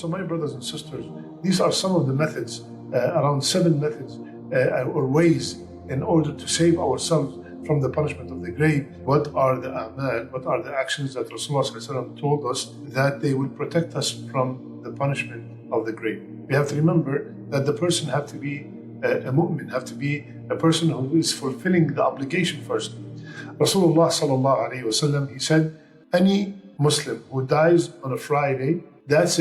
So my brothers and sisters, these are some of the methods, around 7 methods or ways in order to save ourselves from the punishment of the grave. What are the a'mal, what are the actions that Rasulullah told us that they will protect us from the punishment of the grave? We have to remember that the person have to be a mu'min, have to be a person who is fulfilling the obligation first. Rasulullah sallallahu alayhi wasallam, he said, any Muslim who dies on a Friday, that's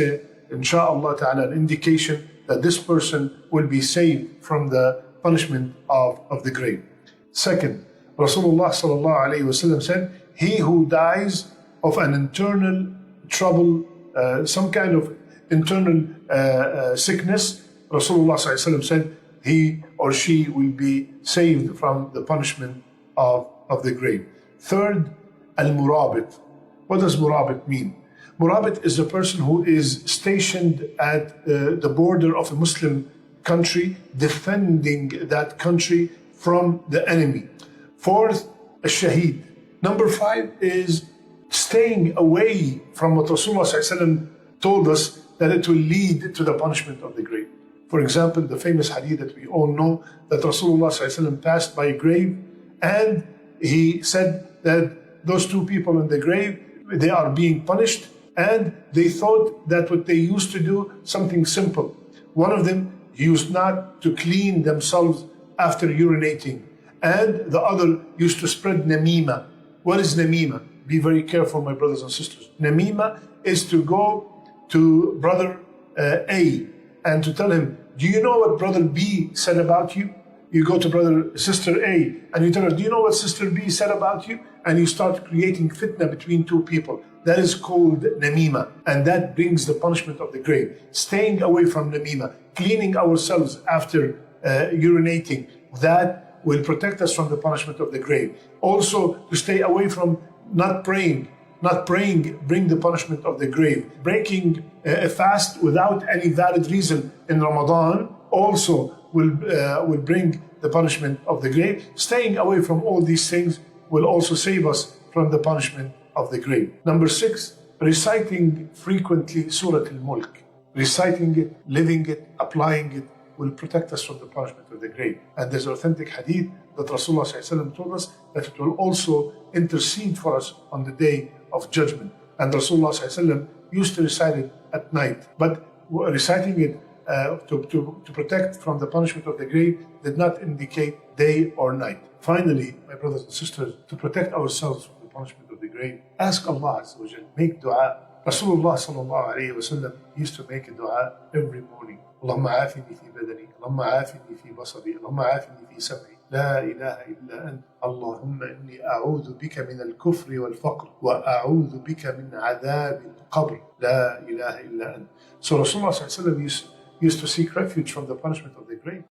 inshaAllah ta'ala an indication that this person will be saved from the punishment of the grave. Second, Rasulullah sallallahu alayhi wasallam said, he who dies of an internal trouble, some kind of internal sickness, Rasulullah sallallahu alayhi wasallam said, he or she will be saved from the punishment of the grave. Third, al-murabit. What does murabit mean? Murabit is the person who is stationed at the border of a Muslim country, defending that country from the enemy. Fourth, a shaheed. Number 5 is staying away from what Rasulullah told us that it will lead to the punishment of the grave. For example, the famous hadith that we all know, that Rasulullah passed by a grave and he said that those 2 people in the grave, they are being punished, and they thought that what they used to do, something simple. One of them used not to clean themselves after urinating, and the other used to spread namima. What is namima? Be very careful, my brothers and sisters. Namima is to go to brother A and to tell him, do you know what brother B said about you? You go to sister A and you tell her, do you know what sister B said about you? And you start creating fitna between 2 people. That is called namima, and that brings the punishment of the grave. Staying away from namima, cleaning ourselves after urinating, that will protect us from the punishment of the grave. Also, to stay away from not praying bring the punishment of the grave. Breaking a fast without any valid reason in Ramadan also will bring the punishment of the grave. Staying away from all these things will also save us from the punishment of the grave. Number 6, reciting frequently Surah Al-Mulk. Reciting it, living it, applying it will protect us from the punishment of the grave. And there's authentic hadith that Rasulullah told us that it will also intercede for us on the day of judgment. And Rasulullah used to recite it at night. But reciting it to protect from the punishment of the grave did not indicate day or night. Finally, my brothers and sisters, to protect ourselves from the punishment of the grave, ask Allah Azza wa Jal, make dua. Rasulullah sallallahu alayhi wa sallam used to make a dua every morning. Allahumma afini fi badani, Allahumma afini fi basari, Allahumma afini fi sam'i. لا إله إلا أنت اللهم إني أعوذ بك من الكفر والفقر وأعوذ بك من عذاب القبر لا إله إلا أنت. So Rasulullah used to seek refuge from the punishment of the grave.